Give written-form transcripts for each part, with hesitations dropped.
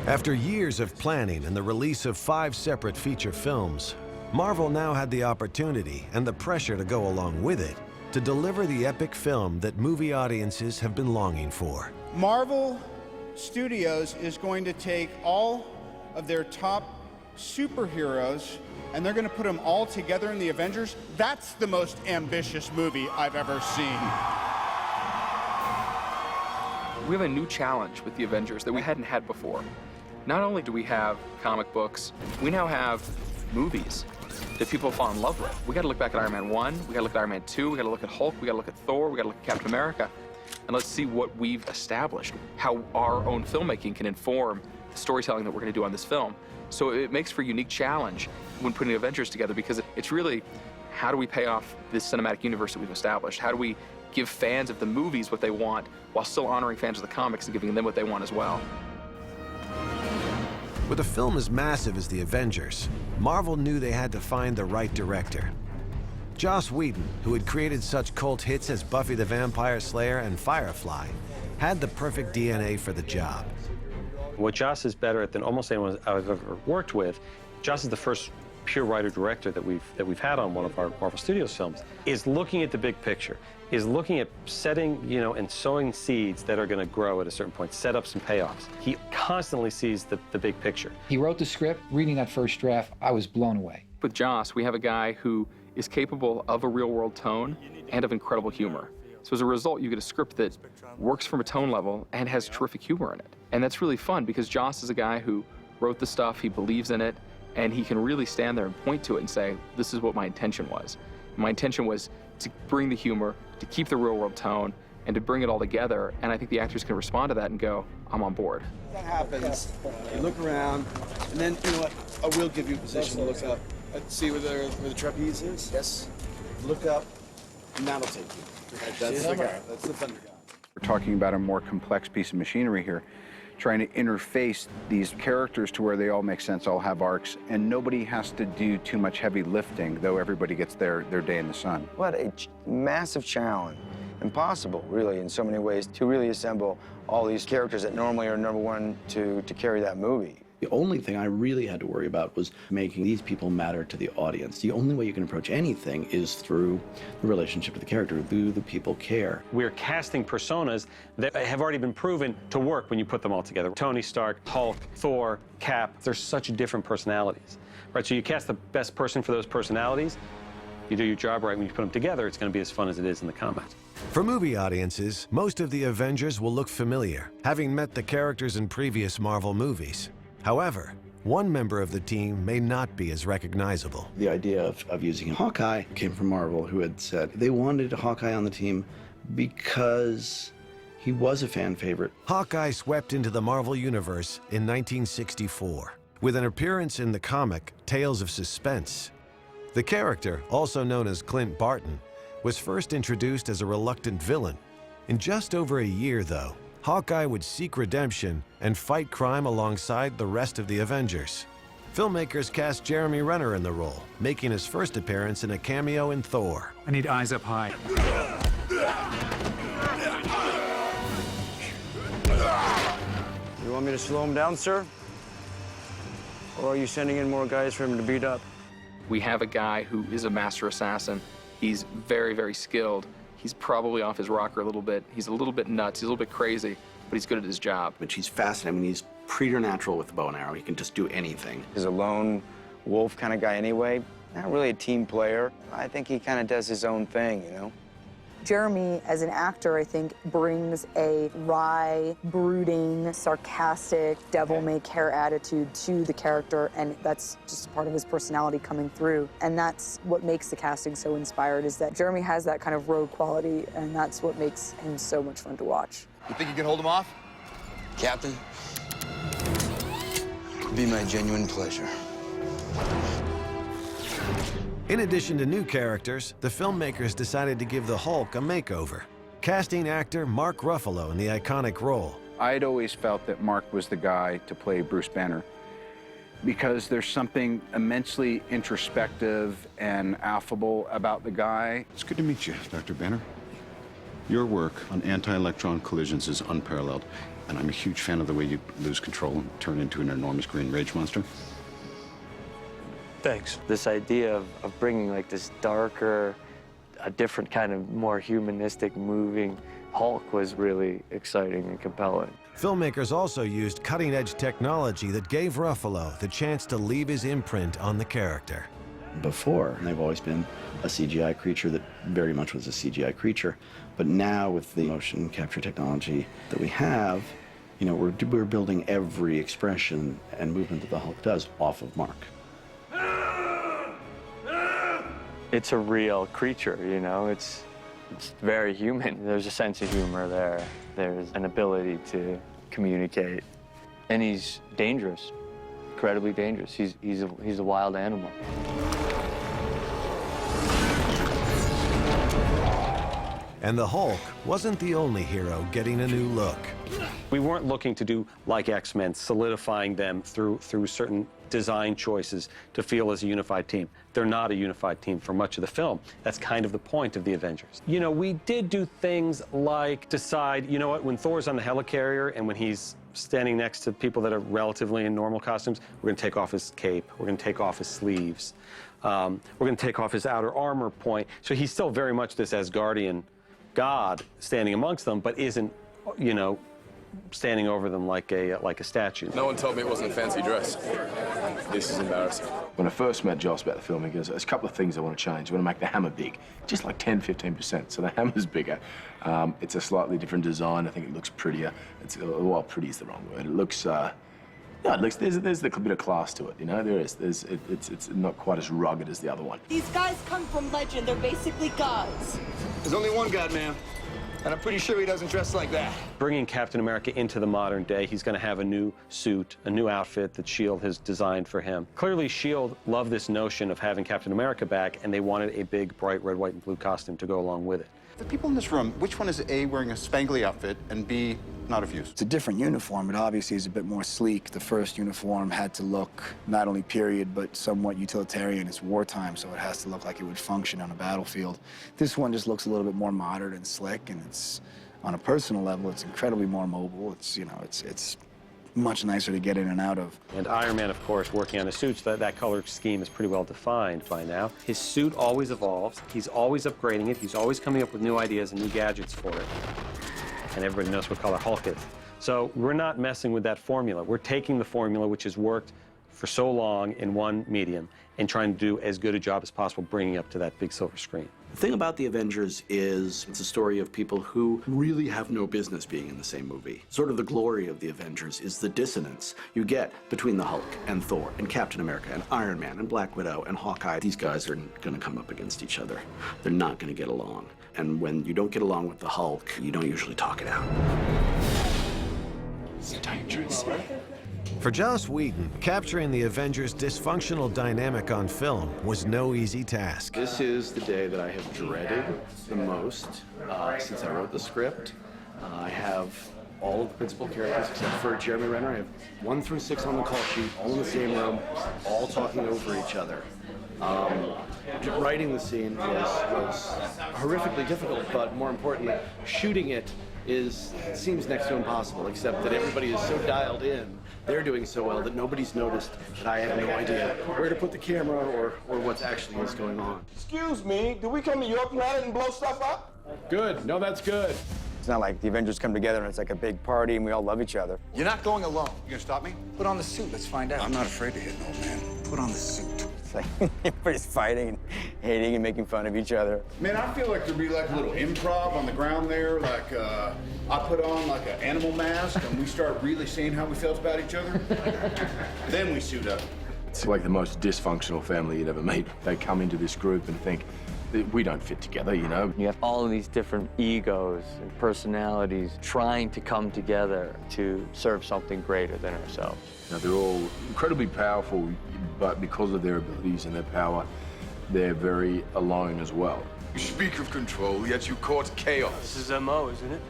After years of planning and the release of 5 separate feature films, Marvel now had the opportunity and the pressure to go along with it to deliver the epic film that movie audiences have been longing for. Marvel Studios is going to take all of their top superheroes and they're going to put them all together in the Avengers. That's the most ambitious movie I've ever seen. We have a new challenge with the Avengers that we hadn't had before. Not only do we have comic books, we now have movies that people fall in love with. We gotta look back at Iron Man 1, we gotta look at Iron Man 2, we gotta look at Hulk, we gotta look at Thor, we gotta look at Captain America, and let's see what we've established, how our own filmmaking can inform the storytelling that we're gonna do on this film. So it makes for a unique challenge when putting Avengers together, because it's really, how do we pay off this cinematic universe that we've established? How do we give fans of the movies what they want while still honoring fans of the comics and giving them what they want as well? With a film as massive as the Avengers, Marvel knew they had to find the right director. Joss Whedon, who had created such cult hits as Buffy the Vampire Slayer and Firefly, had the perfect DNA for the job. What Joss is better at than almost anyone I've ever worked with, Joss is the first pure writer-director that we've had on one of our Marvel Studios films, is looking at the big picture, is looking at setting, and sowing seeds that are going to grow at a certain point, set up some payoffs. He constantly sees the big picture. He wrote the script. Reading that first draft, I was blown away. With Joss, we have a guy who is capable of a real-world tone and of incredible humor. So as a result, you get a script that works from a tone level and has terrific humor in it. And that's really fun because Joss is a guy who wrote the stuff, he believes in it, and he can really stand there and point to it and say, this is what my intention was. My intention was to bring the humor, to keep the real-world tone, and to bring it all together. And I think the actors can respond to that and go, I'm on board. That happens. You look around, and then, you know what? I will give you a position to look up. See where the trapeze is? Yes. Look up, and that'll take you. That's the guy. That's the thunder guy. We're talking about a more complex piece of machinery here, trying to interface these characters to where they all make sense, all have arcs, and nobody has to do too much heavy lifting, though everybody gets their day in the sun. What a massive challenge. Impossible, really, in so many ways, to really assemble all these characters that normally are number one to carry that movie. The only thing I really had to worry about was making these people matter to the audience. The only way you can approach anything is through the relationship to the character. Do the people care? We're casting personas that have already been proven to work when you put them all together. Tony Stark, Hulk, Thor, Cap, they're such different personalities, right? So you cast the best person for those personalities, you do your job right, when you put them together, it's going to be as fun as it is in the comics. For movie audiences, most of the Avengers will look familiar, having met the characters in previous Marvel movies. However, one member of the team may not be as recognizable. The idea of using Hawkeye came from Marvel, who had said they wanted Hawkeye on the team because he was a fan favorite. Hawkeye swept into the Marvel Universe in 1964, with an appearance in the comic Tales of Suspense. The character, also known as Clint Barton, was first introduced as a reluctant villain. In just over a year, though, Hawkeye would seek redemption and fight crime alongside the rest of the Avengers. Filmmakers cast Jeremy Renner in the role, making his first appearance in a cameo in Thor. I need eyes up high. You want me to slow him down, sir? Or are you sending in more guys for him to beat up? We have a guy who is a master assassin. He's very, very skilled. He's probably off his rocker a little bit. He's a little bit nuts, he's a little bit crazy, but he's good at his job. But he's fascinating. I mean, he's preternatural with the bow and arrow. He can just do anything. He's a lone wolf kind of guy anyway. Not really a team player. I think he kind of does his own thing, Jeremy, as an actor, I think, brings a wry, brooding, sarcastic, devil-may-care attitude to the character, and that's just part of his personality coming through. And that's what makes the casting so inspired, is that Jeremy has that kind of rogue quality, and that's what makes him so much fun to watch. You think you can hold him off? Captain, it'd be my genuine pleasure. In addition to new characters, the filmmakers decided to give the Hulk a makeover, casting actor Mark Ruffalo in the iconic role. I'd always felt that Mark was the guy to play Bruce Banner because there's something immensely introspective and affable about the guy. It's good to meet you, Dr. Banner. Your work on anti-electron collisions is unparalleled. And I'm a huge fan of the way you lose control and turn into an enormous green rage monster. Thanks. This idea of bringing like this darker, a different kind of more humanistic moving Hulk was really exciting and compelling. Filmmakers also used cutting-edge technology that gave Ruffalo the chance to leave his imprint on the character. Before, they've always been a CGI creature that very much was a CGI creature. But now with the motion capture technology that we have, you know, we're building every expression and movement that the Hulk does off of Mark. It's a real creature, you know, it's very human. There's a sense of humor there. There's an ability to communicate. And he's dangerous, incredibly dangerous. He's a wild animal. And the Hulk wasn't the only hero getting a new look. We weren't looking to do like X-Men, solidifying them through certain design choices to feel as a unified team. They're not a unified team for much of the film. That's kind of the point of the Avengers. You know, we did do things like decide, you know what, when Thor's on the helicarrier and when he's standing next to people that are relatively in normal costumes, we're going to take off his cape, we're going to take off his sleeves, we're going to take off his outer armor point. So he's still very much this Asgardian god standing amongst them, but isn't, you know, standing over them like a statue. No one told me it wasn't a fancy dress. This is embarrassing. When I first met Joss about the film, he goes, there's a couple of things I want to change. I want to make the hammer big, just like 10-15%. So the hammer's bigger. It's a slightly different design. I think it looks prettier. It's, well, pretty is the wrong word. It looks, no, it looks, there's a bit of class to it, you know? There is. It's not quite as rugged as the other one. These guys come from legend. They're basically gods. There's only one god, ma'am. And I'm pretty sure he doesn't dress like that. Bringing Captain America into the modern day, he's going to have a new suit, a new outfit that S.H.I.E.L.D. has designed for him. Clearly, S.H.I.E.L.D. loved this notion of having Captain America back, and they wanted a big, bright red, white, and blue costume to go along with it. The people in this room, which one is A, wearing a spangly outfit, and B, not of use? It's a different uniform. It obviously is a bit more sleek. The first uniform had to look not only period, but somewhat utilitarian. It's wartime, so it has to look like it would function on a battlefield. This one just looks a little bit more modern and slick, and it's, on a personal level, it's incredibly more mobile. It's, you know, it's much nicer to get in and out of. And Iron Man, of course, working on his suits, that color scheme is pretty well defined by now. His suit always evolves. He's always upgrading it. He's always coming up with new ideas and new gadgets for it. And everybody knows what color Hulk is. So we're not messing with that formula. We're taking the formula, which has worked for so long in one medium, and trying to do as good a job as possible bringing up to that big silver screen. The thing about the Avengers is it's a story of people who really have no business being in the same movie. Sort of the glory of the Avengers is the dissonance you get between the Hulk and Thor and Captain America and Iron Man and Black Widow and Hawkeye. These guys are going to come up against each other. They're not going to get along. And when you don't get along with the Hulk, you don't usually talk it out. It's dangerous. For Joss Whedon, capturing the Avengers' dysfunctional dynamic on film was no easy task. This is the day that I have dreaded the most since I wrote the script. I have all of the principal characters except for Jeremy Renner. I have 1 through 6 on the call sheet, all in the same room, all talking over each other. Writing the scene was horrifically difficult, but more importantly, shooting it seems next to impossible, except that everybody is so dialed in. They're doing so well that nobody's noticed that I have no idea where to put the camera or what's actually is going on. Excuse me, did we come to your planet and blow stuff up? Good, no, that's good. It's not like the Avengers come together and it's like a big party and we all love each other. You're not going alone. You gonna stop me? Put on the suit. Let's find out. I'm not afraid to hit an old man. Put on the suit. It's like everybody's fighting and hating and making fun of each other. Man, I feel like there'd be like a little improv on the ground there. Like, I put on like an animal mask and we start really saying how we felt about each other. Then we suit up. It's like the most dysfunctional family you'd ever meet. They come into this group and think, we don't fit together, you know? You have all of these different egos and personalities trying to come together to serve something greater than ourselves. Now, they're all incredibly powerful, but because of their abilities and their power, they're very alone as well. You speak of control, yet you cause chaos. This is MO, isn't it?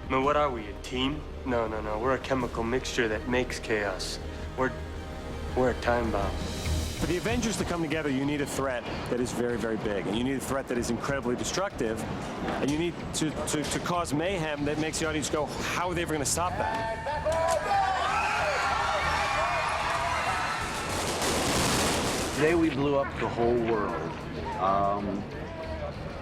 I mean, what are we, a team? No. We're a chemical mixture that makes chaos. We're a time bomb. For the Avengers to come together, you need a threat that is very, very big, and you need a threat that is incredibly destructive, and you need to cause mayhem that makes the audience go, how are they ever going to stop that? Today we blew up the whole world.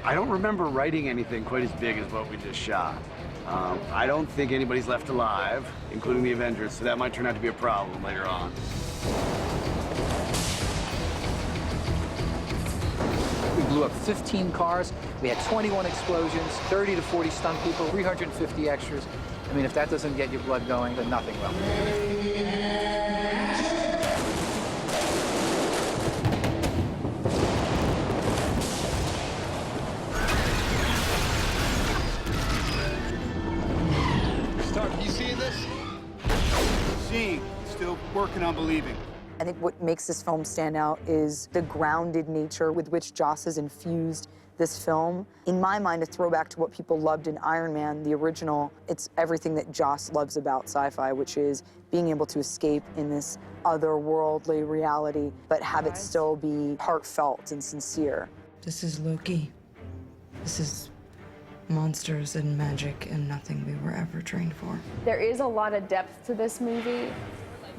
I don't remember writing anything quite as big as what we just shot. I don't think anybody's left alive, including the Avengers, so that might turn out to be a problem later on. We blew up 15 cars. We had 21 explosions, 30 to 40 stunt people, 350 extras. I mean, if that doesn't get your blood going, then nothing will. You seeing this? Seeing, still working on believing. I think what makes this film stand out is the grounded nature with which Joss has infused this film. In my mind, a throwback to what people loved in Iron Man, the original. It's everything that Joss loves about sci-fi, which is being able to escape in this otherworldly reality, but have it still be heartfelt and sincere. This is Loki. This is monsters and magic and nothing we were ever trained for. There is a lot of depth to this movie,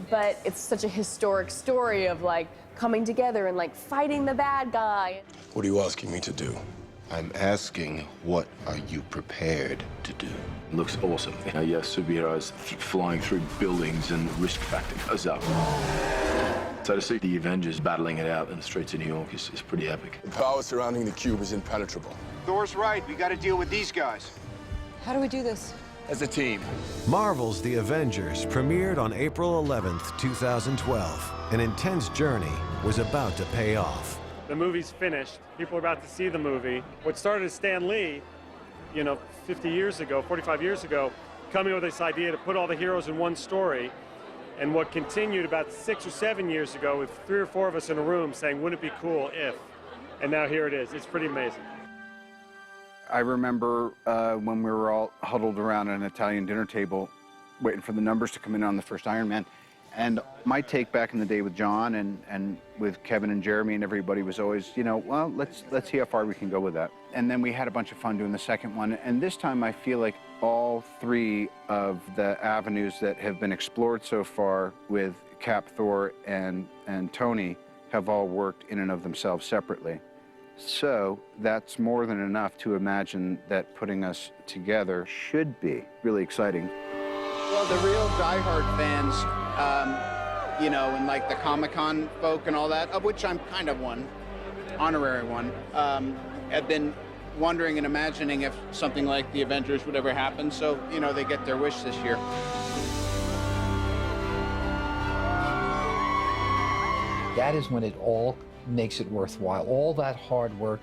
but it's such a historic story of like coming together and like fighting the bad guy. What are you asking me to do? I'm asking, what are you prepared to do? It looks awesome. Yes, superheroes flying through buildings and risk factor goes up. So to see the Avengers battling it out in the streets of New York is pretty epic. The power surrounding the cube is impenetrable. Thor's right. We got to deal with these guys. How do we do this? As a team. Marvel's The Avengers premiered on April 11th, 2012. An intense journey was about to pay off. The movie's finished. People are about to see the movie. What started as Stan Lee, 50 years ago, 45 years ago, coming with this idea to put all the heroes in one story, and what continued about 6 or 7 years ago with 3 or 4 of us in a room saying, wouldn't it be cool if? And now here it is. It's pretty amazing. I remember when we were all huddled around an Italian dinner table waiting for the numbers to come in on the first Iron Man. And my take back in the day with John and with Kevin and Jeremy and everybody was always, well, let's see how far we can go with that. And then we had a bunch of fun doing the second one. And this time I feel like all 3 of the avenues that have been explored so far with Cap, Thor, and Tony have all worked in and of themselves separately. So that's more than enough to imagine that putting us together should be really exciting. Well, the real diehard fans, and like the Comic-Con folk and all that, of which I'm kind of one, honorary one, have been wondering and imagining if something like the Avengers would ever happen. So, they get their wish this year. That is when it all makes it worthwhile. All that hard work,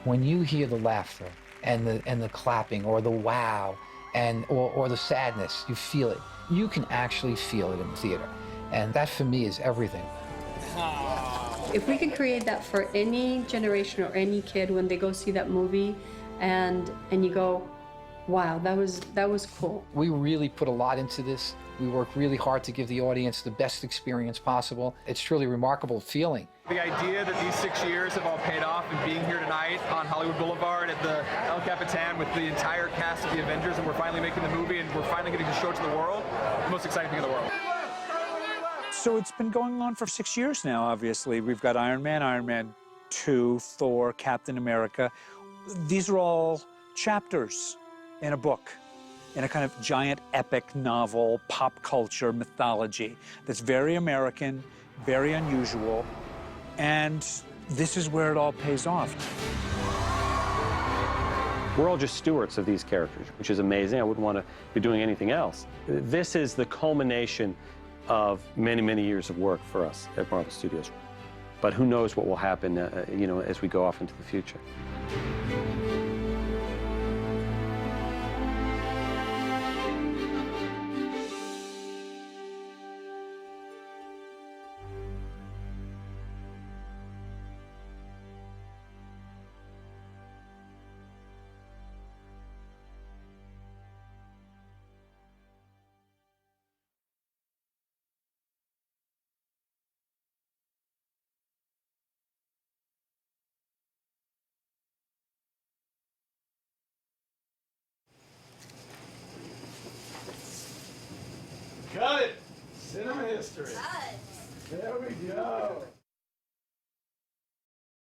when you hear the laughter and the clapping or the wow or the sadness, you feel it. You can actually feel it in the theater. And that for me is everything. If we could create that for any generation or any kid when they go see that movie and you go, wow, that was cool. We really put a lot into this. We work really hard to give the audience the best experience possible. It's truly a remarkable feeling. The idea that these 6 years have all paid off and being here tonight on Hollywood Boulevard at the El Capitan with the entire cast of the Avengers, and we're finally making the movie and we're finally getting to show it to the world, the most exciting thing in the world. So it's been going on for 6 years now, obviously. We've got Iron Man 2, Thor, Captain America. These are all chapters in a book, in a kind of giant epic novel, pop culture mythology that's very American, very unusual, and this is where it all pays off. We're all just stewards of these characters, which is amazing. I wouldn't want to be doing anything else. This is the culmination of many, many years of work for us at Marvel Studios. But who knows what will happen, as we go off into the future. There we go.